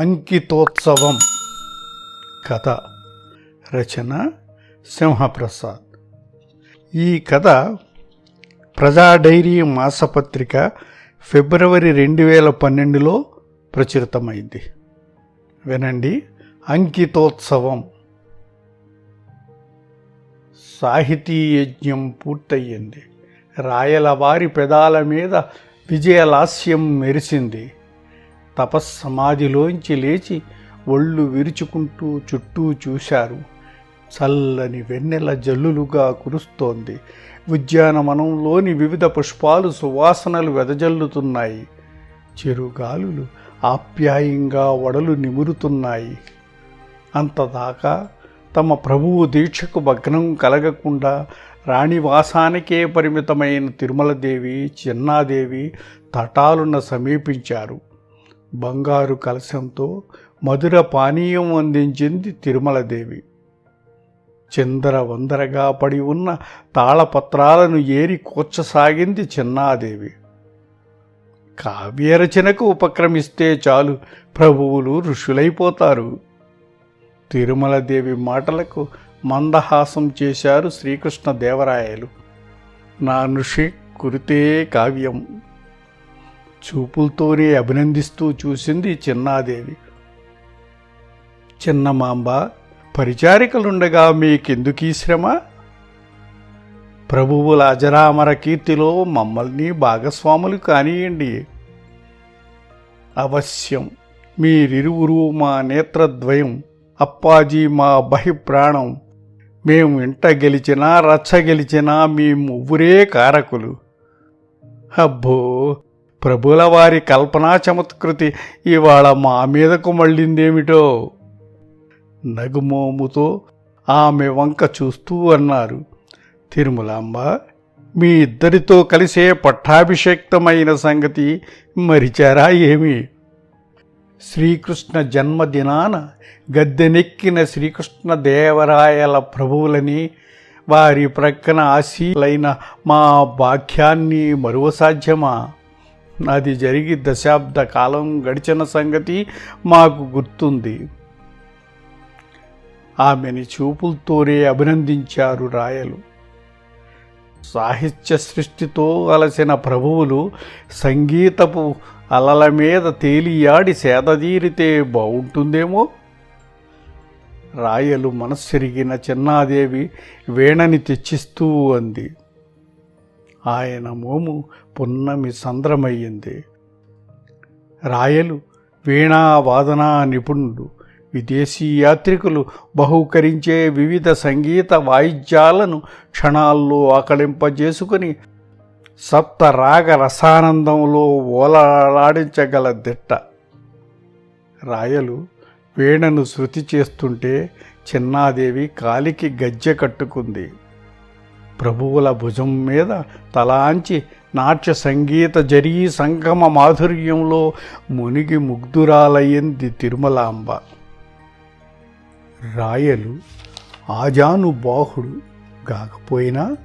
అంకితోత్సవం. కథ రచన సింహప్రసాద్. ఈ కథ ప్రజా డైరీ మాసపత్రిక ఫిబ్రవరి 2012లో ప్రచురితమైంది. వినండి. అంకితోత్సవం. సాహితీ యజ్ఞం పూర్తయింది. రాయలవారి పెదాల మీద విజయలాస్యం మెరిసింది. తపస్సమాధిలోంచి లేచి ఒళ్ళు విరుచుకుంటూ చుట్టూ చూశారు. చల్లని వెన్నెల జల్లులుగా కురుస్తోంది. ఉద్యానవనంలోని వివిధ పుష్పాలు సువాసనలు వెదజల్లుతున్నాయి. చిరుగాలులు ఆప్యాయంగా వడలు నిమురుతున్నాయి. అంతదాకా తమ ప్రభువు దీక్షకు భగ్నం కలగకుండా రాణివాసానికే పరిమితమైన తిరుమలదేవి, చిన్నాదేవి తటాలున సమీపించారు. బంగారు కలశంతో మధుర పానీయం అందించింది తిరుమలదేవి. చిందరవందరగా పడి ఉన్న తాళపత్రాలను ఏరి కూర్చసాగింది చిన్నాదేవి. కావ్యరచనకు ఉపక్రమిస్తే చాలు ప్రభువులు ఋషులైపోతారు. తిరుమలదేవి మాటలకు మందహాసం చేశారు శ్రీకృష్ణదేవరాయలు. నా నృషి కురితే కావ్యం. చూపులతోనే అభినందిస్తూ చూసింది చిన్నాదేవి. చిన్నమాంబ, పరిచారికలుండగా మీకెందుకీ శ్రమ? ప్రభువుల అజరామర కీర్తిలో మమ్మల్ని భాగస్వాములు కానియండి. అవశ్యం. మీరిరువురు మా నేత్రద్వయం, అప్పాజీ మా బహిప్రాణం. మేము ఇంట గెలిచినా రచ్చ గెలిచినా మీ మువ్వురే కారకులు. అబ్బో, ప్రభుల వారి కల్పనా చమత్కృతి ఇవాళ మా మీదకు మళ్ళిందేమిటో. నగుమోముతో ఆమె వంక చూస్తూ అన్నారు. తిరుమలాంబ, మీ ఇద్దరితో కలిసే పట్టాభిషేక్తమైన సంగతి మరిచారా ఏమి? శ్రీకృష్ణ జన్మదినాన గద్దెనెక్కిన శ్రీకృష్ణదేవరాయల ప్రభువులని, వారి ప్రక్కన ఆశీలైన మా భాగ్యాన్ని మరువసాధ్యమా? అది జరిగి దశాబ్ద కాలం గడిచిన సంగతి మాకు గుర్తుంది. ఆమెని చూపులతోనే అభినందించారు రాయలు. సాహిత్య సృష్టితో అలసిన ప్రభువులు సంగీతపు అలల మీద తేలియాడి సేదదీరితే బావుంటుందేమో. రాయలు మనస్సెరిగిన చిన్నాదేవి వీణని తెచ్చిస్తూ అంది. ఆయన మోము పున్నమి సంద్రమయ్యింది. రాయలు వీణా వాదనా నిపుణుడు. విదేశీ యాత్రికులు బహూకరించే వివిధ సంగీత వాయిద్యాలను క్షణాల్లో ఆకళింపజేసుకుని సప్తరాగ రసానందంలో ఓలలాడించగల దిట్ట. రాయలు వీణను శృతి చేస్తుంటే చిన్నాదేవి కాలికి గజ్జె కట్టుకుంది. ప్రభువుల భుజం మీద తలాంచి నాట్య సంగీత జరీ సంగమ మాధుర్యంలో మునిగి ముగ్ధురాలయ్యింది తిరుమలాంబ. రాయలు ఆజానుబాహుడు కాకపోయినా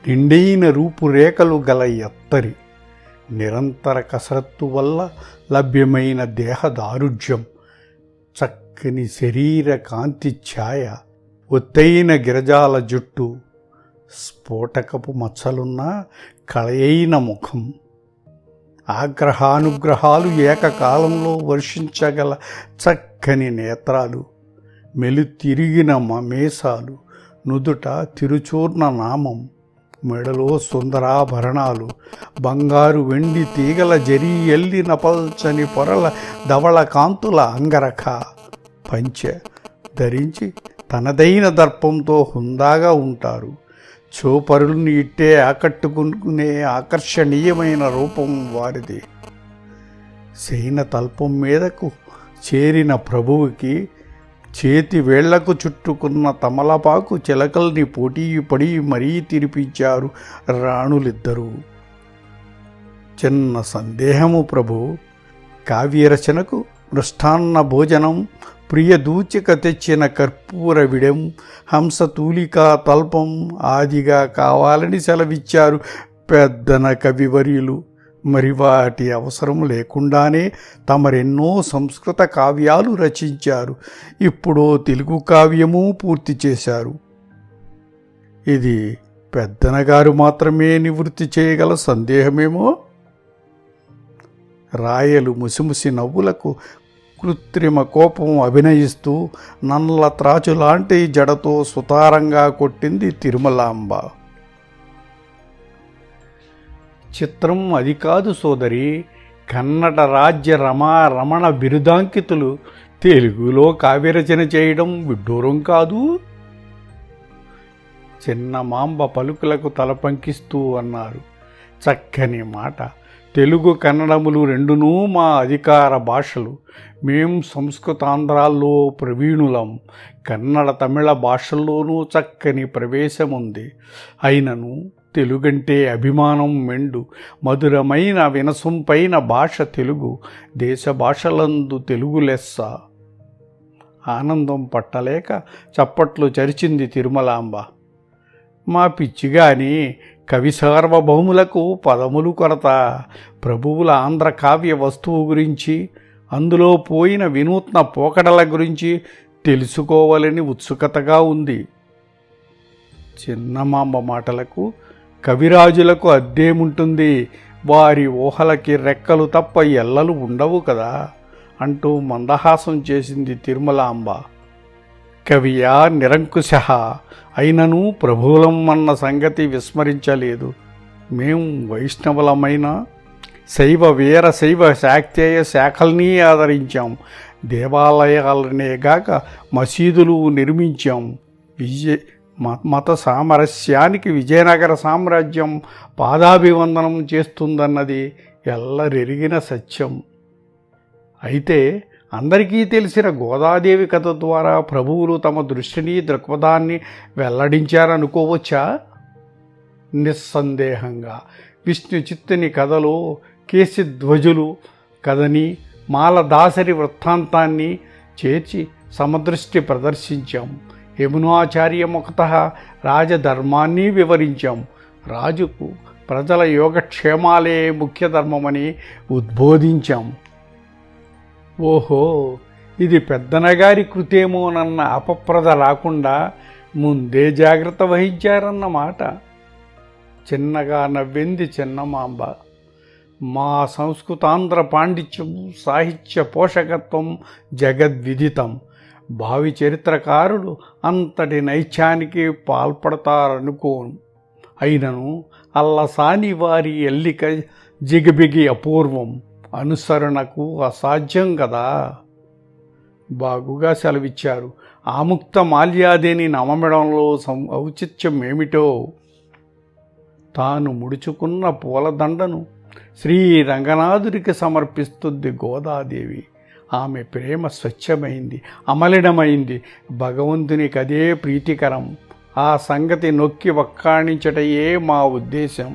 నిండైన రూపురేఖలు గల ఎత్తరి, నిరంతర కసరత్తు వల్ల లభ్యమైన దేహదారుఢ్యం, చక్కని శరీర కాంతి ఛాయ, ఒత్తైన గిరజాల జుట్టు, స్ఫోటకపు మచ్చలున్న కళయైన ముఖం, ఆగ్రహానుగ్రహాలు ఏకకాలంలో వర్షించగల చక్కని నేత్రాలు, మెలుతిరిగిన మీసాలు, నుదుట తిరుచూర్ణ నామం, మెడలో సుందరాభరణాలు, బంగారు వెండి తీగల జరీ ఎల్లిన పల్చని పొరల ధవళ కాంతుల అంగరఖ పంచె ధరించి తనదైన దర్పంతో హుందాగా ఉంటారు. చూపరుల్ని ఇట్టే ఆకట్టుకునే ఆకర్షణీయమైన రూపం వారిది. శయన తల్పం మీదకు చేరిన ప్రభువుకి చేతి వేళ్లకు చుట్టుకున్న తమలపాకు చిలకల్ని పోటీ పడి మరీ తినిపించారు రాణులిద్దరూ. చిన్న సందేహము ప్రభు. కావ్యరచనకు మృష్టాన్న భోజనం, ప్రియదూచిక తెచ్చిన కర్పూర విడెం, హంసతూలికా తల్పం ఆదిగా కావాలని సెలవిచ్చారు పెద్దన కవివర్యులు. మరి వాటి అవసరం లేకుండానే తమరెన్నో సంస్కృత కావ్యాలు రచించారు. ఇప్పుడు తెలుగు కావ్యము పూర్తి చేశారు. ఇది పెద్దనగారు మాత్రమే నివృత్తి చేయగల సందేహమేమో. రాయలు ముసిముసి నవ్వులకు కృత్రిమ కోపం అభినయిస్తూ నల్ల త్రాచులాంటి జడతో సుతారంగా కొట్టింది తిరుమలాంబ. చిత్రం అది కాదు సోదరి, కన్నడ రాజ్య రమణ బిరుదాంకితులు తెలుగులో కావ్యరచన చేయడం విడ్డూరం కాదు. చిన్న మాంబ పలుకులకు తలపంకిస్తూ అన్నారు. చక్కని మాట. తెలుగు కన్నడములు రెండునూ మా అధికార భాషలు. మేం సంస్కృతాంధ్రాల్లో ప్రవీణులం. కన్నడ తమిళ భాషల్లోనూ చక్కని ప్రవేశముంది. అయినను తెలుగంటే అభిమానం మెండు. మధురమైన వినసొంపైన భాష తెలుగు. దేశ భాషలందు తెలుగు లెస్స. ఆనందం పట్టలేక చప్పట్లు చరిచింది తిరుమలాంబ. మా పిచ్చిగాని కవి సార్వభౌములకు పదములు కొరత. ప్రభువుల ఆంధ్ర కావ్య వస్తువు గురించి, అందులో పోయిన వినూత్న పోకడల గురించి తెలుసుకోవాలని ఉత్సుకతగా ఉంది. చిన్నమాంబ మాటలకు కవిరాజులకు అద్దేముంటుంది, వారి ఊహలకి రెక్కలు తప్ప ఎల్లలు ఉండవు కదా అంటూ మందహాసం చేసింది తిరుమలాంబ. కవియా నిరంకుశ అయినను ప్రభువులం అన్న సంగతి విస్మరించలేదు. మేం వైష్ణవులమైన శైవ వీర శైవ శాక్తేయ శాఖల్ని ఆదరించాం. దేవాలయాలనేగాక మసీదులు నిర్మించాం. మత సామరస్యానికి విజయనగర సామ్రాజ్యం పాదాభివందనం చేస్తుందన్నది ఎల్లరెరిగిన సత్యం. అయితే అందరికీ తెలిసిన గోదాదేవి కథ ద్వారా ప్రభువులు తమ దృష్టిని దృక్పథాన్ని వెల్లడించారనుకోవచ్చా? నిస్సందేహంగా విష్ణు చిత్తుని కథలో కేశిధ్వజులు కథని, మాలదాసరి వృత్తాంతాన్ని చేర్చి సమదృష్టి ప్రదర్శించాం. యమునాచార్యముఖతః రాజధర్మాన్ని వివరించాం. రాజుకు ప్రజల యోగక్షేమాలే ముఖ్య ధర్మమని ఉద్బోధించాం. ఓహో, ఇది పెద్దనగారి కృతేమోనన్న అపప్రద రాకుండా ముందే జాగ్రత్త వహించారన్నమాట. చిన్నగా నవ్వింది చిన్నమాంబ. మా సంస్కృతాంధ్ర పాండిత్యం, సాహిత్య పోషకత్వం జగద్విదితం. భావి చరిత్రకారులు అంతటి నైత్యానికి పాల్పడతారనుకోను. అయినను అల్లసాని వారి ఎల్లిక జిగిబిగి అపూర్వం, అనుసరణకు అసాధ్యం కదా. బాగుగా సెలవిచ్చారు. ఆముక్త మాల్యాదేని నమ్మడంలో ఔచిత్యం ఏమిటో. తాను ముడుచుకున్న పూలదండను శ్రీ రంగనాథుడికి సమర్పిస్తుంది గోదాదేవి. ఆమె ప్రేమ స్వచ్ఛమైంది, అమలినమైంది. భగవంతునికి అదే ప్రీతికరం. ఆ సంగతి నొక్కి వక్కాణించటయే మా ఉద్దేశం.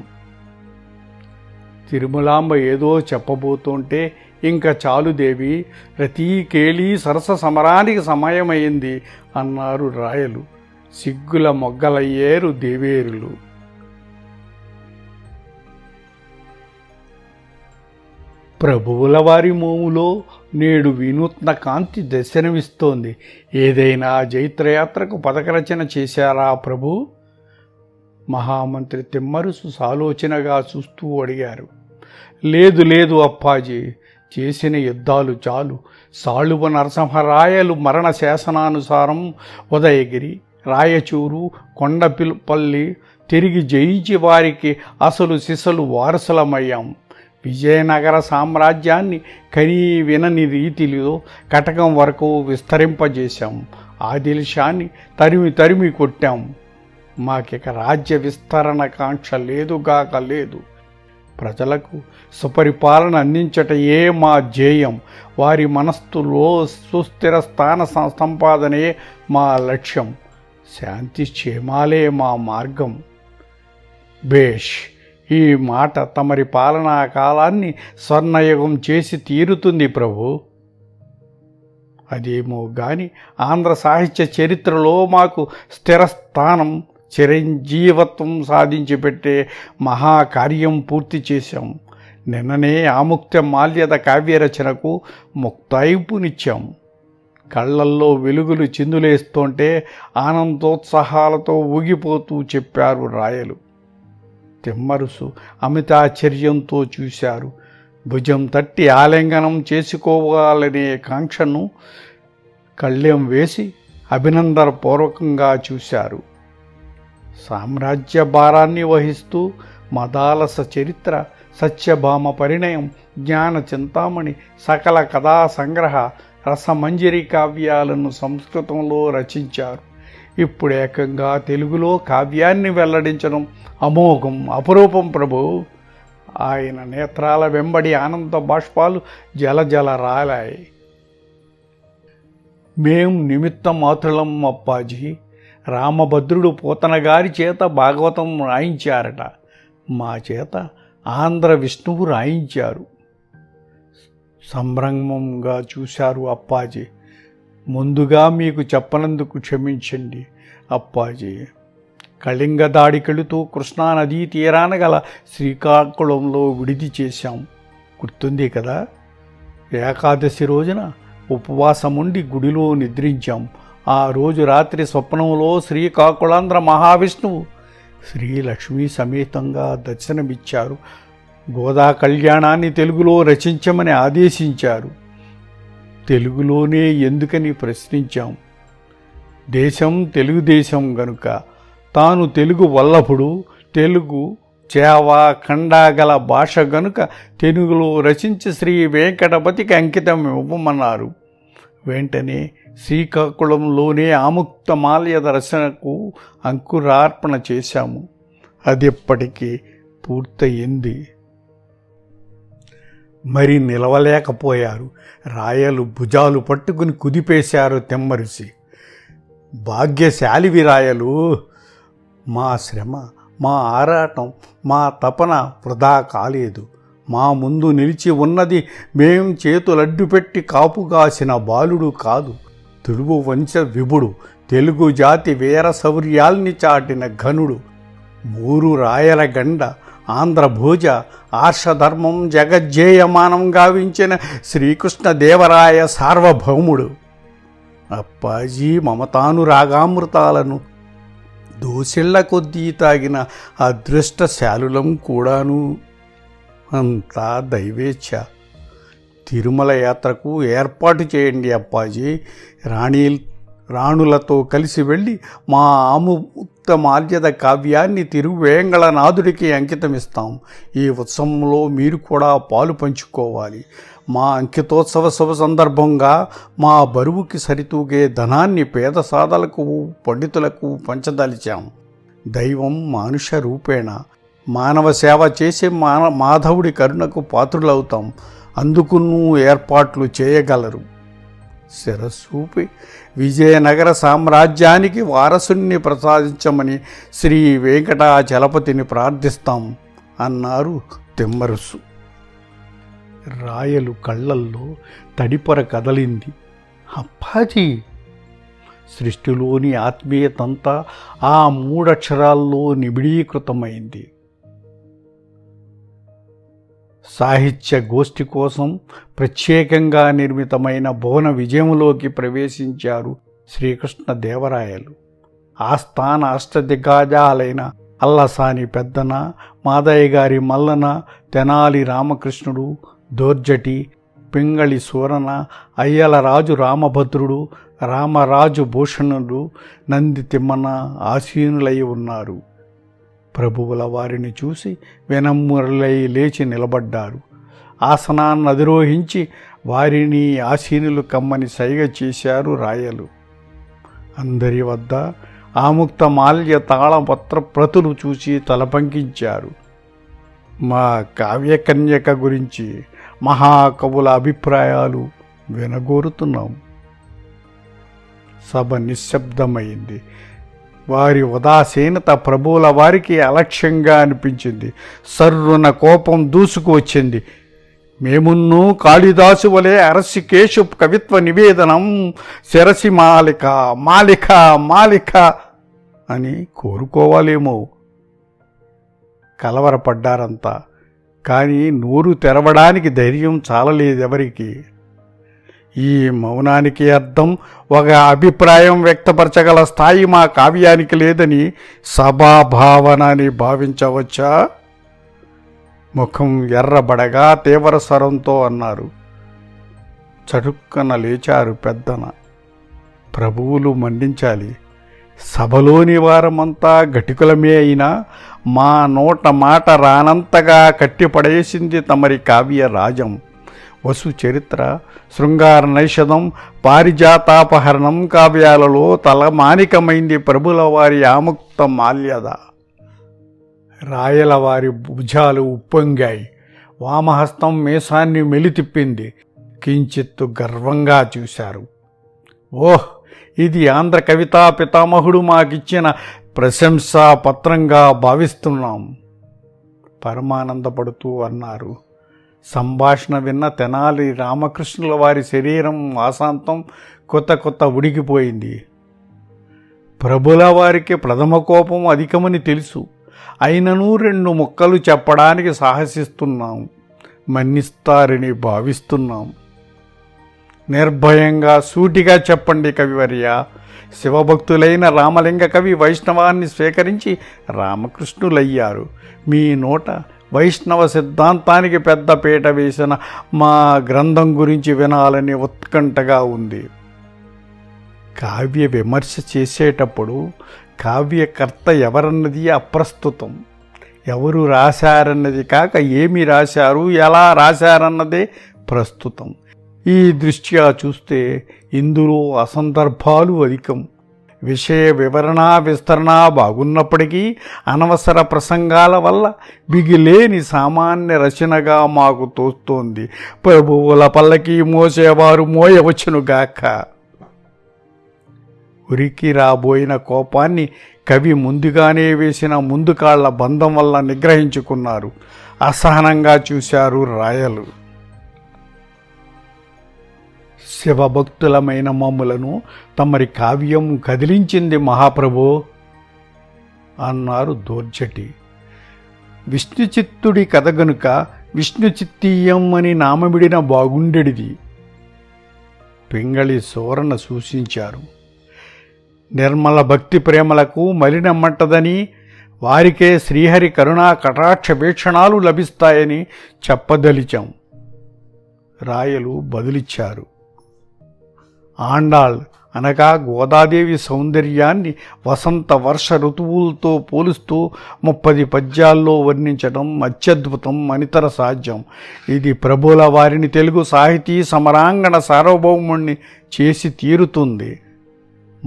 తిరుమలాంబ ఏదో చెప్పబోతుంటే, ఇంకా చాలు దేవి, రతీకేళీ సరస సమరానికి సమయమైంది అన్నారు రాయలు. సిగ్గుల మొగ్గలయ్యేరు దేవేరులు. ప్రభువుల వారి మోములో నేడు వినూత్న కాంతి దర్శనమిస్తోంది. ఏదైనా జైత్రయాత్రకు పథకరచన చేశారా ప్రభు? మహామంత్రి తిమ్మరుసు సాలోచనగా చూస్తూ అడిగారు. లేదు లేదు అప్పాజీ, చేసిన యుద్ధాలు చాలు. సాళువ నరసింహరాయలు మరణ శాసనానుసారం ఉదయగిరి, రాయచూరు, కొండపల్లి తిరిగి జయించి వారికి అసలు సిసలు వారసులమయ్యాం. విజయనగర సామ్రాజ్యాన్ని కనీ వినని రీతిలో కటకం వరకు విస్తరింపజేశాం. ఆదిల్ షాని తరిమి తరిమి కొట్టాం. మాకిక రాజ్య విస్తరణ కాంక్ష లేదుగాక లేదు. ప్రజలకు సుపరిపాలన అందించటయే మా ధ్యేయం. వారి మనస్సులో సుస్థిర స్థాన సంపాదనే మా లక్ష్యం. శాంతి క్షేమాలే మా మార్గం. బేష్, ఈ మాట తమరి పాలనా కాలాన్ని స్వర్ణయుగం చేసి తీరుతుంది ప్రభు. అదేమో గాని ఆంధ్ర సాహిత్య చరిత్రలో మాకు స్థిర స్థానం, చిరంజీవత్వం సాధించి పెట్టే మహాకార్యం పూర్తి చేశాం. నిన్ననే ఆముక్త మాల్యద కావ్యరచనకు ముక్తాయింపునిచ్చాం. కళ్ళల్లో వెలుగులు చిందులేస్తుంటే ఆనందోత్సాహాలతో ఊగిపోతూ చెప్పారు రాయలు. తిమ్మరుసు అమితాశ్చర్యంతో చూశారు. భుజం తట్టి ఆలింగనం చేసుకోవాలనే కాంక్షను కళ్ళెం వేసి అభినందనపూర్వకంగా చూశారు. సామ్రాజ్య భారాన్ని వహిస్తూ మదాలస చరిత్ర, సత్యభామ పరిణయం, జ్ఞాన చింతామణి, సకల కథా సంగ్రహ, రసమంజరి కావ్యాలను సంస్కృతంలో రచించారు. ఇప్పుడు ఏకంగా తెలుగులో కావ్యాన్ని వెల్లడించడం అమోఘం, అపురూపం ప్రభు. ఆయన నేత్రాల వెంబడి ఆనంద బాష్పాలు జలజల రాలాయి. మేం నిమిత్త మాత్రులం అప్పాజీ. రామభద్రుడు పోతనగారి చేత భాగవతం రాయించారట, మా చేత ఆంధ్ర విష్ణువు రాయించారు. సంభ్రమంగా చూశారు అప్పాజీ. ముందుగా మీకు చెప్పనందుకు క్షమించండి అప్పాజీ. కళింగ దాడికెళుతూ కృష్ణానదీ తీరాన గల శ్రీకాకుళంలో విడిది చేశాం, గుర్తుంది కదా. ఏకాదశి రోజున ఉపవాసముండి గుడిలో నిద్రించాం. ఆ రోజు రాత్రి స్వప్నంలో శ్రీకాకుళాంధ్ర మహావిష్ణువు శ్రీలక్ష్మీ సమేతంగా దర్శనమిచ్చారు. గోదా కళ్యాణాన్ని తెలుగులో రచించమని ఆదేశించారు. తెలుగులోనే ఎందుకని ప్రశ్నించాం. దేశం తెలుగుదేశం గనుక, తాను తెలుగు వల్లభుడు, తెలుగు చేవ ఖండాగల భాష గనుక తెలుగులో రచించి శ్రీ వెంకటపతికి అంకితం ఇవ్వమన్నారు. వెంటనే శ్రీకాకుళంలోనే ఆముక్త మాల్యద రచనకు అంకురార్పణ చేశాము. అది ఇప్పటికీ పూర్తయింది. మరి నిలవలేకపోయారు. రాయలు భుజాలు పట్టుకుని కుదిపేశారు తిమ్మరుసి. భాగ్యశాలివి రాయలు. మా శ్రమ, మా ఆరాటం, మా తపన వృధా కాలేదు. మా ముందు నిలిచి ఉన్నది మేం చేతులడ్డుపెట్టి కాపుగాసిన బాలుడు కాదు, తెలుగు వంశ విభుడు, తెలుగు జాతి వీర శౌర్యాల్ని చాటిన ఘనుడు, మూరు రాయల గండ, ఆంధ్రభోజ, ఆర్షధర్మం జగజ్జేయమానం గావించిన శ్రీకృష్ణదేవరాయ సార్వభౌముడు. అప్పాజీ మమతానురాగామృతాలను దోసిళ్ల కొద్దీ తాగిన అదృష్టశాలులం కూడాను. అంతా దైవేచ్ఛ. తిరుమల యాత్రకు ఏర్పాటు చేయండి అప్పాజీ. రాణులతో కలిసి వెళ్ళి మా ఆముక్త మాల్యద కావ్యాన్ని తిరువేంగళనాథుడికి అంకితమిస్తాం. ఈ ఉత్సవంలో మీరు కూడా పాలు పంచుకోవాలి. మా అంకితోత్సవ శుభ సందర్భంగా మా బరువుకి సరితూగే ధనాన్ని పేద సాధలకు, పండితులకు పంచదలిచాం. దైవం మానుష రూపేణ మానవ సేవ చేసే మాధవుడి కరుణకు పాత్రులవుతాం. అందుకును ఏర్పాట్లు చేయగలరు. శిరస్సూపి విజయనగర సామ్రాజ్యానికి వారసుని ప్రసాదించమని శ్రీ వెంకటాచలపతిని ప్రార్థిస్తాం అన్నారు తిమ్మరుసు. రాయలు కళ్ళల్లో తడిపొర కదలింది. అప్పాజీ, సృష్టిలోని ఆత్మీయతంతా ఆ మూడక్షరాల్లో నిబిడీకృతమైంది. సాహిత్య గోష్ఠి కోసం ప్రత్యేకంగా నిర్మితమైన భువన విజయంలోకి ప్రవేశించారు శ్రీకృష్ణదేవరాయలు. ఆస్థాన అష్టదిగ్గజాలైన అల్లసాని పెద్దన, మాదయ్య గారి మల్లన, తెనాలి రామకృష్ణుడు, దోర్జటి, పింగళి సూరన, అయ్యలరాజు రామభద్రుడు, రామరాజు భూషణుడు, నంది తిమ్మన ఆసీనులై ఉన్నారు. ప్రభువుల వారిని చూసి వినమ్రులై లేచి నిలబడ్డారు. ఆసనాన్ని అధిరోహించి వారిని ఆసీనులు కమ్మని సైగ చేశారు రాయలు. అందరి వద్ద ఆముక్త మాల్య తాళపత్ర ప్రతులు చూసి తలపంకించారు. మా కావ్యకన్యక గురించి మహాకవుల అభిప్రాయాలు వినగోరుతున్నాం. సభ నిశ్శబ్దమైంది. వారి ఉదాసీనత ప్రభువుల వారికి అలక్ష్యంగా అనిపించింది. సర్రున కోపం దూసుకు వచ్చింది. మేమున్నూ కాళిదాసు వలె అరసి కేశు కవిత్వ నివేదనం శిరసి మాలిక మాలిక మాలిక అని కోరుకోవాలేమో. కలవరపడ్డారంతా. కానీ నోరు తెరవడానికి ధైర్యం చాలలేదెవరికి. ఈ మౌనానికి అర్థం ఒక అభిప్రాయం వ్యక్తపరచగల స్థాయి మా కావ్యానికి లేదని సభాభావన అని భావించవచ్చా? ముఖం ఎర్రబడగా తీవ్ర స్వరంతో అన్నారు. చటుక్కన లేచారు పెద్దన. ప్రభువులు మండించాలి. సభలోని వారమంతా ఘటికులమే అయినా మా నోట మాట రానంతగా కట్టిపడేసింది తమరి కావ్య రాజం. వసు చరిత్ర, శృంగార నైషధం, పారిజాతాపహరణం కావ్యాలలో తలమానికమైంది ప్రభుల వారి ఆముక్త మాల్యద. రాయల వారి భుజాలు ఉప్పొంగాయి. వామహస్తం మీసాన్ని మెలితిప్పింది. కించిత్తు గర్వంగా చూశారు. ఓహ్, ఇది ఆంధ్ర కవితా పితామహుడు మాకిచ్చిన ప్రశంసా పత్రంగా భావిస్తున్నాం పరమానందపడుతూ అన్నారు. సంభాషణ విన్న తెనాలి రామకృష్ణుల వారి శరీరం వాసాంతం కొత్త ఉడికిపోయింది. ప్రభుల వారికి ప్రథమ కోపం అధికమని తెలుసు. అయినను 2 ముక్కలు చెప్పడానికి సాహసిస్తున్నాం. మన్నిస్తారని భావిస్తున్నాం. నిర్భయంగా సూటిగా చెప్పండి కవివర్య. శివభక్తులైన రామలింగ కవి వైష్ణవాన్ని స్వీకరించి రామకృష్ణులయ్యారు. మీ నోట వైష్ణవ సిద్ధాంతానికి పెద్దపీట వేసిన మా గ్రంథం గురించి వినాలని ఉత్కంఠగా ఉంది. కావ్య విమర్శ చేసేటప్పుడు కావ్యకర్త ఎవరన్నది అప్రస్తుతం. ఎవరు రాశారన్నది కాక ఏమి రాశారు, ఎలా రాశారన్నదే ప్రస్తుతం. ఈ దృష్ట్యా చూస్తే ఇందులో అసందర్భాలు అధికం. విషయ వివరణ విస్తరణ బాగున్నప్పటికీ అనవసర ప్రసంగాల వల్ల బిగిలేని సామాన్య రచనగా మాకు తోస్తోంది. ప్రభువుల పల్లకి మోసేవారు మోయవచ్చునుగాక. ఉరికి రాబోయిన కోపాన్ని కవి ముందుగానే వేసిన ముందుకాళ్ల బంధం వల్ల నిగ్రహించుకున్నారు. అసహనంగా చూశారు రాయలు. శివభక్తులమైన మమ్ములను తమరి కావ్యం కదిలించింది మహాప్రభో అన్నారు దోర్జటి. విష్ణుచిత్తుడి కథ గనుక విష్ణుచిత్తీయం అని నామమిడిన బాగుండెడిది. పింగళి సోరణ సూచించారు. నిర్మల భక్తి ప్రేమలకు మలినమ్మంటదని, వారికే శ్రీహరి కరుణా కటాక్ష వీక్షణాలు లభిస్తాయని చెప్పదలిచాం. రాయలు బదులిచ్చారు. ఆండాళ్ అనగా గోదాదేవి సౌందర్యాన్ని వసంత వర్ష ఋతువులతో పోలుస్తూ 30 పద్యాల్లో వర్ణించడం అత్యద్భుతం, అనితర సాధ్యం. ఇది ప్రభుల వారిని తెలుగు సాహితీ సమరాంగణ సార్వభౌముణ్ణి చేసి తీరుతుంది.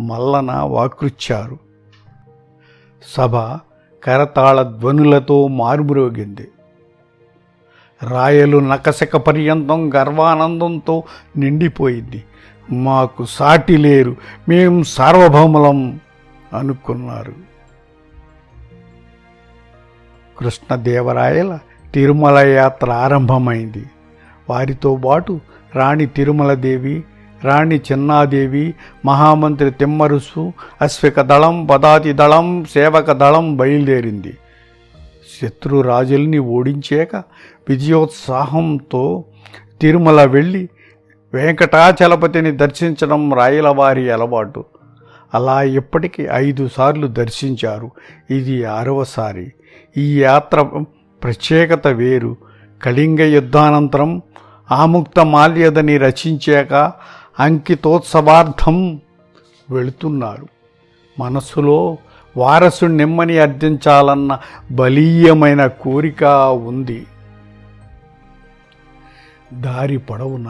మల్లన వాకృచ్చారు. సభ కరతాళ ధ్వనులతో మారుమ్రోగింది. రాయలు నకశక పర్యంతం గర్వానందంతో నిండిపోయింది. మాకు సాటి లేరు, మేం సార్వభౌములం అనుకున్నారు. కృష్ణదేవరాయల తిరుమల యాత్ర ఆరంభమైంది. వారితో పాటు రాణి తిరుమలదేవి, రాణి చిన్నాదేవి, మహామంత్రి తిమ్మరుసు, అశ్విక దళం, పదాతి దళం, సేవక దళం బయలుదేరింది. శత్రురాజుల్ని ఓడించాక విజయోత్సాహంతో తిరుమల వెళ్ళి వెంకటాచలపతిని దర్శించడం రాయలవారి అలవాటు. అలా ఇప్పటికి 5 సార్లు దర్శించారు. ఇది 6వసారి. ఈ యాత్ర ప్రత్యేకత వేరు. కళింగ యుద్ధానంతరం ఆముక్త మాల్యదని రచించాక అంకితోత్సవార్థం వెళుతున్నారు. మనస్సులో వారసుణ్ణిమ్మని అర్థించాలన్న బలీయమైన కోరిక ఉంది. దారి పొడవున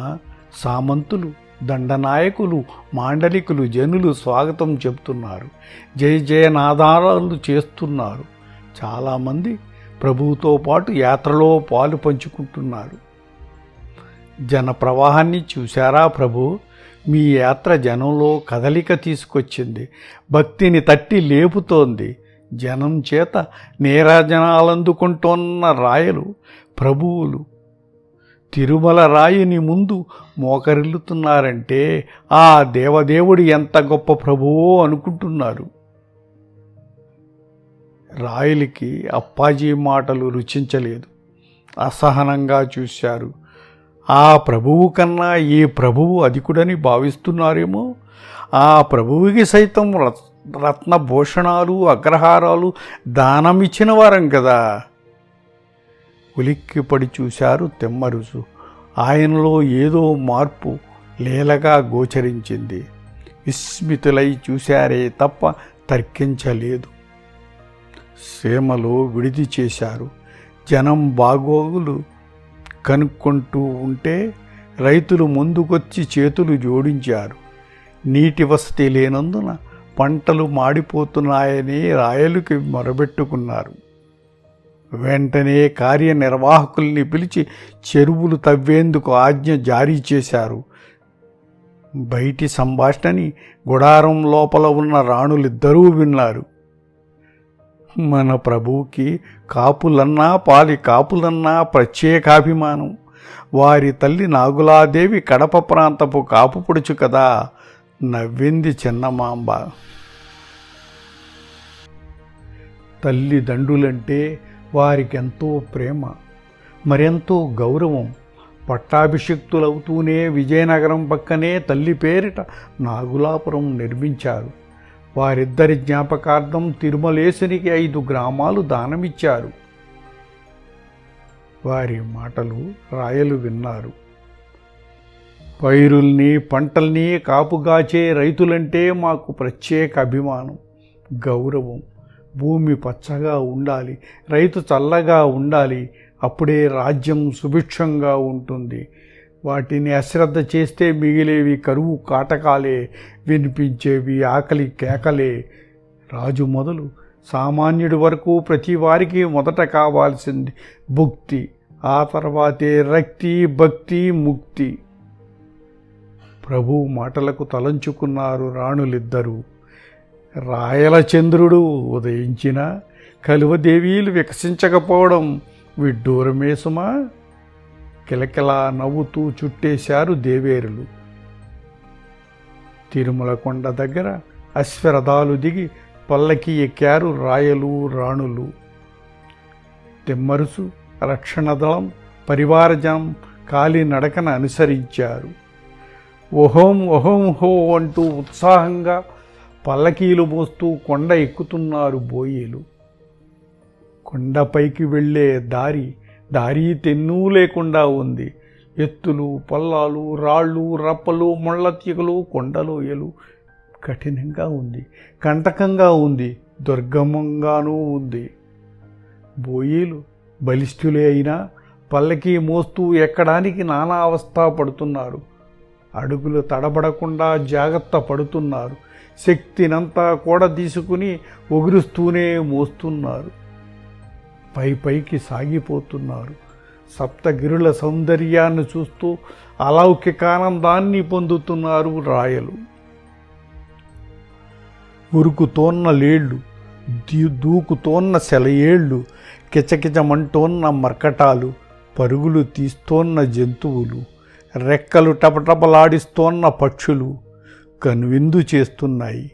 సామంతులు, దండనాయకులు, మాండలికులు, జనులు స్వాగతం చెబుతున్నారు. జయ జయనాదాలు చేస్తున్నారు. చాలామంది ప్రభువుతో పాటు యాత్రలో పాలు పంచుకుంటున్నారు. జన ప్రవాహాన్ని చూశారా ప్రభు? మీ యాత్ర జనంలో కదలిక తీసుకొచ్చింది. భక్తిని తట్టి లేపుతోంది. జనం చేత నీరాజనాలందుకుంటోన్న రాయలు, ప్రభువులు తిరుమల రాయిని ముందు మోకరిల్లుతున్నారంటే ఆ దేవదేవుడు ఎంత గొప్ప ప్రభువో అనుకుంటున్నారు. రాయలకి అప్పాజీ మాటలు రుచించలేదు. అసహనంగా చూశారు. ఆ ప్రభువు కన్నా ఈ ప్రభువు అధికుడని భావిస్తున్నారేమో. ఆ ప్రభువుకి సైతం రత్నభూషణాలు అగ్రహారాలు దానమిచ్చిన వారం కదా. ఉలిక్కిపడి చూశారు తెమ్మరుసు. ఆయనలో ఏదో మార్పు లీలగా గోచరించింది. విస్మితులై చూశారే తప్ప తర్కించలేదు. సీమలో విడిది చేశారు. జనం బాగోగులు కనుక్కుంటూ ఉంటే రైతులు ముందుకొచ్చి చేతులు జోడించారు. నీటి వసతి లేనందున పంటలు మాడిపోతున్నాయని రాయలుకి మొరబెట్టుకున్నారు. వెంటనే కార్యనిర్వాహకుల్ని పిలిచి చెరువులు తవ్వేందుకు ఆజ్ఞ జారీ చేశారు. బయటి సంభాషణని గుడారం లోపల ఉన్న రాణులిద్దరూ విన్నారు. మన ప్రభువుకి కాపులన్నా పాలి కాపులన్నా ప్రత్యేకాభిమానం. వారి తల్లి నాగులాదేవి కడప ప్రాంతపు కాపు పొడుచు కదా, నవ్వింది చిన్నమాంబ. తల్లిదండ్రులంటే వారికెంతో ప్రేమ, మరెంతో గౌరవం. పట్టాభిషిక్తులవుతూనే విజయనగరం పక్కనే తల్లి పేరిట నాగులాపురం నిర్మించారు. వారిద్దరి జ్ఞాపకార్థం తిరుమలేశునికి 5 గ్రామాలు దానమిచ్చారు. వారి మాటలు రాయలు విన్నారు. పైరుల్ని పంటల్ని కాపుగాచే రైతులంటే మాకు ప్రత్యేక అభిమానం, గౌరవం. భూమి పచ్చగా ఉండాలి, రైతు చల్లగా ఉండాలి, అప్పుడే రాజ్యం సుభిక్షంగా ఉంటుంది. వాటిని అశ్రద్ధ చేస్తే మిగిలేవి కరువు కాటకాలే, వినిపించేవి ఆకలి కేకలే. రాజు మొదలు సామాన్యుడి వరకు ప్రతి వారికి మొదట కావాల్సింది భుక్తి, ఆ తర్వాతే రక్తి, భక్తి, ముక్తి. ప్రభువు మాటలకు తలంచుకున్నారు రాణులిద్దరూ. రాయల చంద్రుడు ఉదయించిన కలువదేవీలు వికసించకపోవడం విడ్డూరమే సుమా. కిలకిలా నవ్వుతూ చుట్టేశారు దేవేరులు. తిరుమల కొండ దగ్గర అశ్వరథాలు దిగి పల్లకి ఎక్కారు రాయలు రాణులు. తెమ్మరుసు, రక్షణదళం, పరివారజం కాలినడకన అనుసరించారు. ఓహోం ఓహోం హో అంటూ ఉత్సాహంగా పల్లకీలు మోస్తూ కొండ ఎక్కుతున్నారు బోయీలు. కొండపైకి వెళ్ళే దారి తెన్నూ లేకుండా ఉంది. ఎత్తులు, పల్లాలు, రాళ్ళు, రప్పలు, ముళ్ళ తీగలు, కొండలోయలు. కఠినంగా ఉంది, కంటకంగా ఉంది, దుర్గమంగానూ ఉంది. బోయీలు బలిష్ఠులే అయినా పల్లకీ మోస్తూ ఎక్కడానికి నానా అవస్థ పడుతున్నారు. అడుగులు తడబడకుండా జాగ్రత్త పడుతున్నారు. శక్తినంతా కూడా తీసుకుని ఒగురుస్తూనే మోస్తున్నారు. పైకి సాగిపోతున్నారు. సప్తగిరుల సౌందర్యాన్ని చూస్తూ అలౌకికానందాన్ని పొందుతున్నారు రాయలు. ఉరుకుతోన్న లేళ్ళు, దూకుతోన్న సెలయేళ్ళు, కిచకిచమంటోన్న మర్కటాలు, పరుగులు తీస్తోన్న జంతువులు, రెక్కలు టపటపలాడిస్తోన్న పక్షులు కనువిందు చేస్తున్నాయి.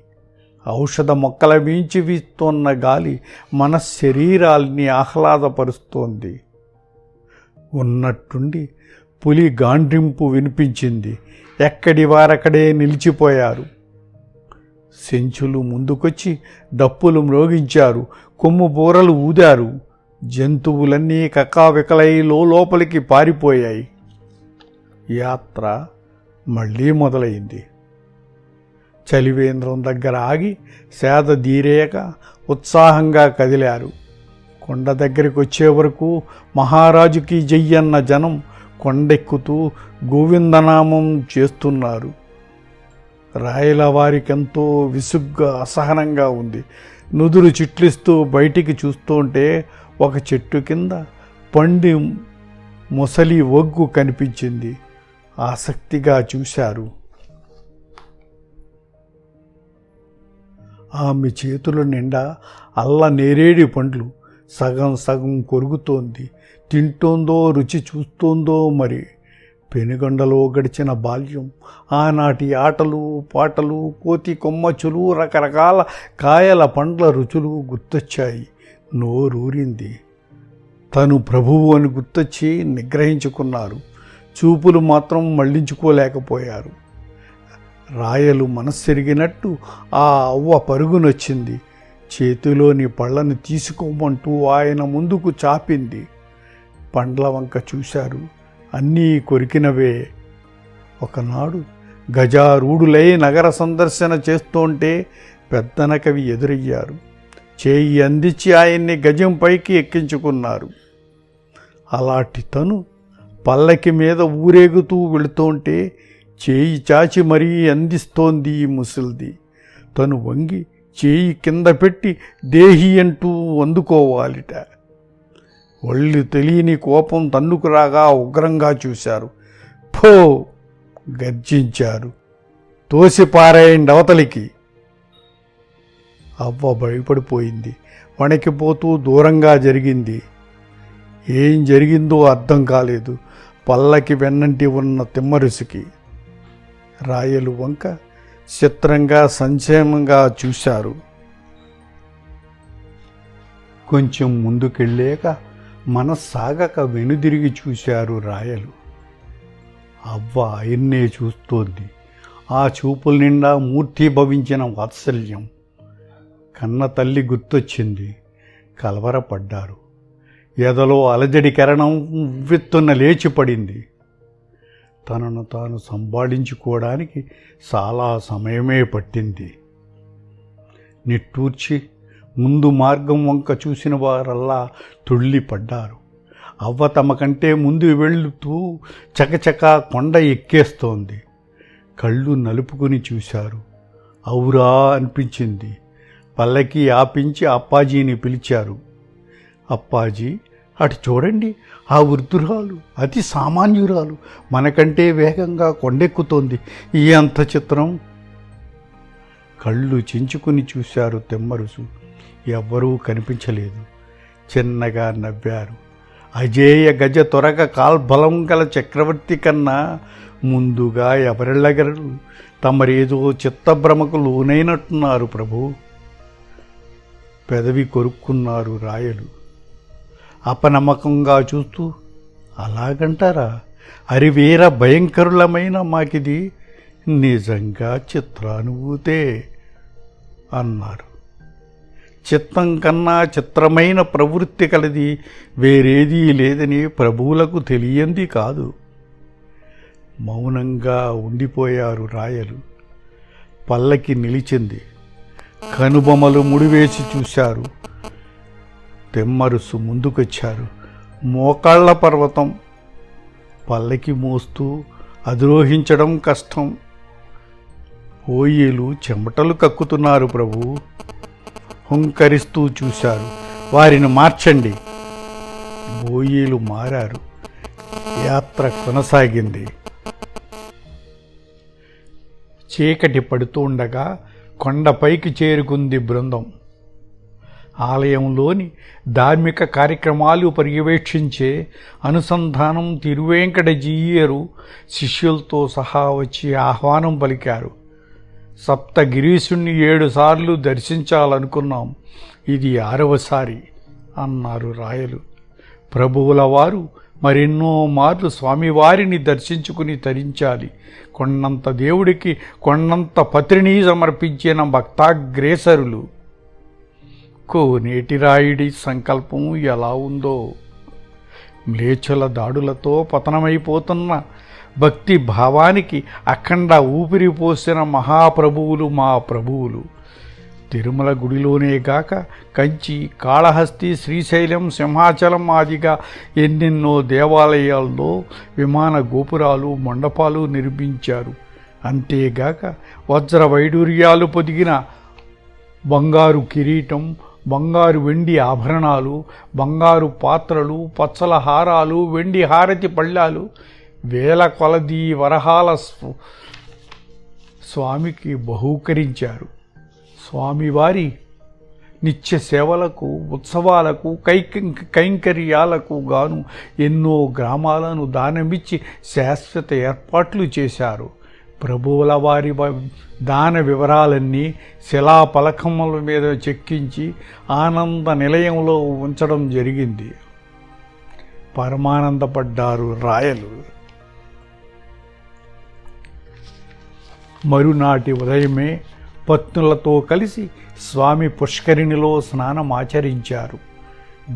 ఔషధ మొక్కల మించి వీస్తోన్న గాలి మన శరీరాల్ని ఆహ్లాదపరుస్తోంది. ఉన్నట్టుండి పులి గాండ్రింపు వినిపించింది. ఎక్కడి వారక్కడే నిలిచిపోయారు. సెంచులు ముందుకొచ్చి డప్పులు మ్రోగించారు, కొమ్ము బూరలు ఊదారు. జంతువులన్నీ కకావికలై లోపలికి పారిపోయాయి. యాత్ర మళ్ళీ మొదలైంది. చలివేంద్రం దగ్గర ఆగి సేద దీరేక ఉత్సాహంగా కదిలారు. కొండ దగ్గరికి వచ్చే వరకు మహారాజుకి జయ్యన్న జనం కొండెక్కుతూ గోవిందనామం చేస్తున్నారు. రాయల వారికెంతో విసుగ్గా అసహనంగా ఉంది. నుదురు చిట్లిస్తూ బయటికి చూస్తుంటే ఒక చెట్టు కింద పండి ముసలి ఒగ్గు కనిపించింది. ఆసక్తిగా చూశారు. ఆమె చేతుల నిండా అల్ల నేరేడి పండ్లు, సగం సగం కొరుకుతోంది. తింటోందో రుచి చూస్తోందో మరి. పెనుగొండలో గడిచిన బాల్యం, ఆనాటి ఆటలు పాటలు, కోతి కొమ్మచ్చులు, రకరకాల కాయల పండ్ల రుచులు గుర్తొచ్చాయి. నోరూరింది. తను ప్రభువు అని గుర్తొచ్చి నిగ్రహించుకున్నారు. చూపులు మాత్రం మళ్లించుకోలేకపోయారు. రాయలు మనస్సెరిగినట్టు ఆ అవ్వ పరుగునొచ్చింది. చేతిలోని పళ్ళను తీసుకోమంటూ ఆయన ముందుకు చాపింది. పండ్ల వంక చూశారు. అన్నీ కొరికినవే. ఒకనాడు గజారూఢులై నగర సందర్శన చేస్తుంటే పెద్దన కవి ఎదురయ్యారు. చేయి అందించి ఆయన్ని గజం పైకి ఎక్కించుకున్నారు. అలాంటి తను పల్లకి మీద ఊరేగుతూ వెళుతుంటే చేయి చాచి మరీ అందిస్తోంది ఈ ముసల్ది. తను వంగి చేయి కింద పెట్టి దేహి అంటూ అందుకోవాలిట. ఒళ్ళు తెలియని కోపం తన్నుకు రాగా ఉగ్రంగా చూశారు. ఫో గర్జించారు. తోసిపారేయండి అవతలికి. అవ్వ భయపడిపోయింది. వణికిపోతూ దూరంగా జరిగింది. ఏం జరిగిందో అర్థం కాలేదు పల్లకి వెన్నంటి ఉన్న తిమ్మరుసికి. రాయలు వంక చిత్రంగా సంక్షేమంగా చూశారు. కొంచెం ముందుకెళ్ళాక మనస్సాగక వెనుదిరిగి చూశారు రాయలు. అవ్వ ఆయన్నే చూస్తోంది. ఆ చూపుల నిండా మూర్తీభవించిన వాత్సల్యం. కన్న తల్లి గుర్తొచ్చింది. కలవరపడ్డారు. ఎదలో అలజడి కిరణం ఉవ్వెత్తున లేచిపడింది. తనను తాను సంభాళించుకోవడానికి చాలా సమయమే పట్టింది. నిట్టూర్చి ముందు మార్గం వంక చూసిన వారల్లా తుళ్ళిపడ్డారు. అవ్వ తమ కంటే ముందు వెళుతూ చకచకా కొండ ఎక్కేస్తోంది. కళ్ళు నలుపుకుని చూశారు. ఔరా అనిపించింది. పల్లకి ఆపించి అప్పాజీని పిలిచారు. అప్పాజీ, అటు చూడండి, ఆ వృద్ధురాలు అతి సామాన్యురాలు మనకంటే వేగంగా కొండెక్కుతోంది. ఈ అంత చిత్రం. కళ్ళు చించుకుని చూశారు తెమ్మరుసు. ఎవ్వరూ కనిపించలేదు. చిన్నగా నవ్వారు. అజేయ గజ త్వరగ కాల్బలం గల చక్రవర్తి కన్నా ముందుగా ఎవరెళ్ళగలరు? తమరేదో చిత్తభ్రమకు లోనైనట్టున్నారు ప్రభు. పెదవి కొరుక్కున్నారు రాయలు. అపనమ్మకంగా చూస్తూ, అలాగంటారా? అరివేర భయంకరులమైన మాకిది నిజంగా చిత్రానుభూతే అన్నారు. చిత్తం కన్నా చిత్రమైన ప్రవృత్తి కలది వేరేదీ లేదని ప్రభువులకు తెలియంది కాదు. మౌనంగా ఉండిపోయారు రాయలు. పల్లకి నిలిచింది. కనుబొమలు ముడివేసి చూశారు. తెమ్మరుసు ముందుకొచ్చారు. మోకాళ్ల పర్వతం. పల్లకి మోస్తూ అధిరోహించడం కష్టం. ఓయేలు చెమటలు కక్కుతున్నారు ప్రభు. హుంకరిస్తూ చూశారు. వారిని మార్చండి. బోయేలు మారారు. యాత్ర కొనసాగింది. చీకటి పడుతూ ఉండగా కొండపైకి చేరుకుంది బృందం. ఆలయంలోని ధార్మిక కార్యక్రమాలు పర్యవేక్షించే అనుసంధానం తిరువేంకటజీయరు శిష్యులతో సహా వచ్చి ఆహ్వానం పలికారు. సప్తగిరీశుణ్ణి 7 సార్లు దర్శించాలనుకున్నాం, ఇది 6వసారి అన్నారు రాయలు. ప్రభువుల వారు మరెన్నో మార్లు స్వామివారిని దర్శించుకుని తరించాలి. కొండంత దేవుడికి కొండంత పత్రిని సమర్పించిన భక్తాగ్రేసరులు. కోనేటి రాయుడి సంకల్పం ఎలా ఉందో! మ్లేచ్ఛల దాడులతో పతనమైపోతున్న భక్తి భావానికి అఖండ ఊపిరి పోసిన మహాప్రభువులు మా ప్రభువులు. తిరుమల గుడిలోనే గాక కంచి, కాళహస్తి, శ్రీశైలం, సింహాచలం ఆదిగా ఎన్నెన్నో దేవాలయాల్లో విమాన గోపురాలు, మండపాలు నిర్మించారు. అంతేగాక వజ్ర వైడూర్యాలు పొదిగిన బంగారు కిరీటం, బంగారు వెండి ఆభరణాలు, బంగారు పాత్రలు, పచ్చల హారాలు, వెండి హారతి పళ్ళాలు, వేల కొలది వరహాల స్వామికి బహూకరించారు. స్వామివారి నిత్య సేవలకు, ఉత్సవాలకు, కైంకర్యాలకు గాను ఎన్నో గ్రామాలను దానమిచ్చి శాశ్వత ఏర్పాట్లు చేశారు. ప్రభువుల వారి దాన వివరాలన్నీ శిలాపలకముల మీద చెక్కించి ఆనంద నిలయంలో ఉంచడం జరిగింది. పరమానందపడ్డారు రాయలు. మరునాటి ఉదయమే పత్నులతో కలిసి స్వామి పుష్కరిణిలో స్నానమాచరించారు.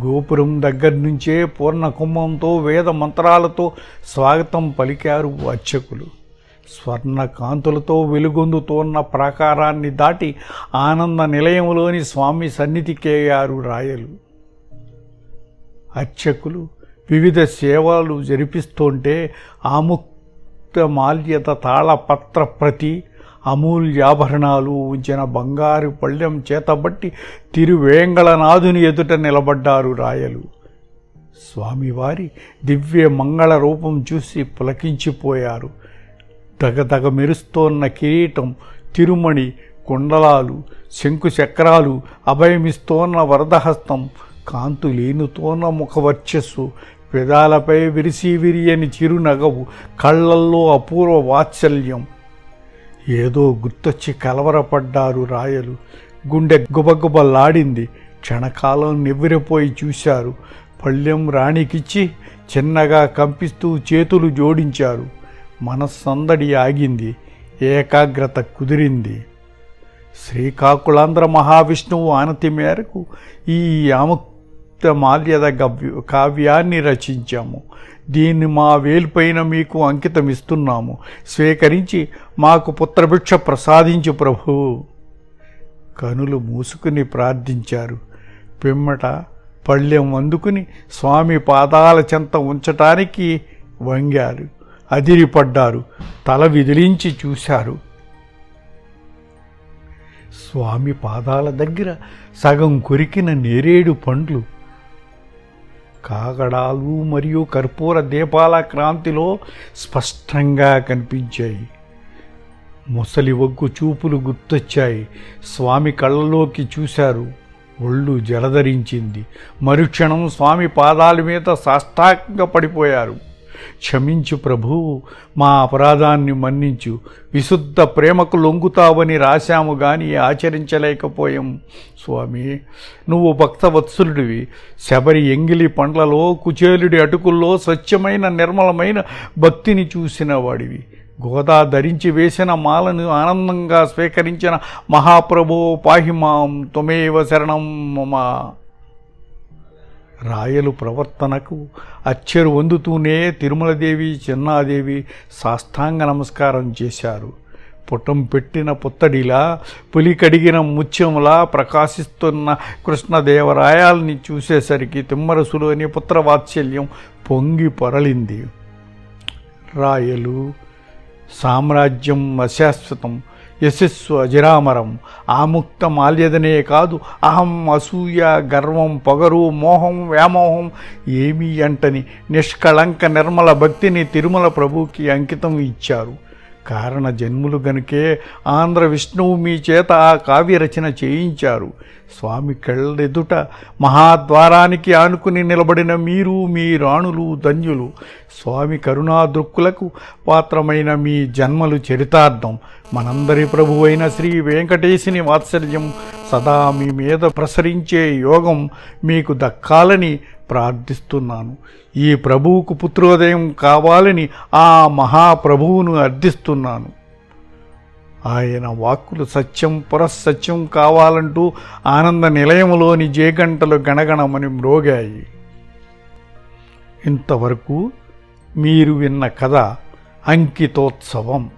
గోపురం దగ్గర నుంచే పూర్ణ కుంభంతో వేద మంత్రాలతో స్వాగతం పలికారు అర్చకులు. స్వర్ణ కాంతులతో వెలుగొందుతోన్న ప్రాకారాన్ని దాటి ఆనంద నిలయంలోని స్వామి సన్నిధికేయారు రాయలు. అర్చకులు వివిధ సేవలు జరిపిస్తుంటే ఆముక్త మాల్యత తాళపత్ర ప్రతి అమూల్యాభరణాలు ఉంచిన బంగారు పళ్ళెం చేతబట్టి తిరువేంగళనాథుని ఎదుట నిలబడ్డారు రాయలు. స్వామివారి దివ్య మంగళ రూపం చూసి పులకించిపోయారు. దగదగ మెరుస్తోన్న కిరీటం, తిరుమణి, కుండలాలు, శంకుచక్రాలు, అభయమిస్తోన్న వరదహస్తం, కాంతులీనుతోన్న ముఖవర్చస్సు, పెదాలపై విరియని చిరునగవు, కళ్ళల్లో అపూర్వ వాత్సల్యం. ఏదో గుర్తొచ్చి కలవరపడ్డారు రాయలు. గుండె గుబగుబలాడింది. క్షణకాలం నివ్వెరపోయి చూశారు. పళ్ళెం రాణికిచ్చి చిన్నగా కంపిస్తూ చేతులు జోడించారు. మనస్సందడి ఆగింది. ఏకాగ్రత కుదిరింది. శ్రీకాకుళాంధ్ర మహావిష్ణువు ఆనతి మేరకు ఈ ఆముక్త మాల్యద కావ్యాన్ని రచించాము. దీన్ని మా వేలుపైన మీకు అంకితమిస్తున్నాము. స్వీకరించి మాకు పుత్రభిక్ష ప్రసాదించు ప్రభు. కనులు మూసుకుని ప్రార్థించారు. పిమ్మట పళ్ళెం అందుకుని స్వామి పాదాల చెంత ఉంచటానికి వంగారు. అదిరిపడ్డారు. తల విదిలించి చూశారు. స్వామి పాదాల దగ్గర సగం కొరికిన నేరేడు పండ్లు, కాగడాలు మరియు కర్పూర దీపాల క్రాంతిలో స్పష్టంగా కనిపించాయి. ముసలి ఒగ్గు చూపులు గుర్తొచ్చాయి. స్వామి కళ్ళలోకి చూశారు. ఒళ్ళు జలధరించింది. మరుక్షణం స్వామి పాదాల మీద సాష్టాంగ పడిపోయారు. క్షమించు ప్రభు, మా అపరాధాన్ని మన్నించు. విశుద్ధ ప్రేమకు లొంగుతావని రాశాము గాని ఆచరించలేకపోయాం. స్వామి, నువ్వు భక్తవత్సలుడివి. శబరి ఎంగిలి పండ్లలో, కుచేలుడి అటుకుల్లో స్వచ్ఛమైన నిర్మలమైన భక్తిని చూసిన వాడివి. గోదా ధరించి వేసిన మాలను ఆనందంగా స్వీకరించిన మహాప్రభో పాహిమాం త్వమేవ శరణం మమ. రాయలు ప్రవర్తనకు అచ్చెరు వందుతూనే తిరుమలదేవి, చెన్నాదేవి సాష్టాంగ నమస్కారం చేశారు. పుటం పెట్టిన పుత్తడిలా, పులి కడిగిన ముత్యంలా ప్రకాశిస్తున్న కృష్ణదేవరాయల్ని చూసేసరికి తిమ్మరసులోని పుత్రవాత్సల్యం పొంగి పొరలింది. రాయలు సామ్రాజ్యం అశాశ్వతం, యశస్సు అజరామరం. ఆముక్త మాల్యదనే కాదు, అహం, అసూయ, గర్వం, పొగరు, మోహం, వ్యామోహం ఏమీ అంటని నిష్కళంక నిర్మల భక్తిని తిరుమల ప్రభుకి అంకితం ఇచ్చారు. కారణ జన్ములు గనుకే ఆంధ్ర విష్ణువు మీ చేత ఆ కావ్యరచన చేయించారు. స్వామి కళ్ళెదుట మహాద్వారానికి ఆనుకుని నిలబడిన మీరు, మీ రాణులు ధన్యులు. స్వామి కరుణాదృక్కులకు పాత్రమైన మీ జన్మలు చరితార్థం. మనందరి ప్రభువైన శ్రీ వెంకటేశుని వాత్సల్యం సదా మీ మీద ప్రసరించే యోగం మీకు దక్కాలని ప్రార్థిస్తున్నాను. ఈ ప్రభువుకు పుత్రోదయం కావాలని ఆ మహాప్రభువును అర్థిస్తున్నాను. ఆయన వాక్కులు సత్యం పురస్సత్యం కావాలంటూ ఆనంద నిలయంలోని జేగంటలు గణగణమని మ్రోగాయి. ఇంతవరకు మీరు విన్న కథ అంకితోత్సవం.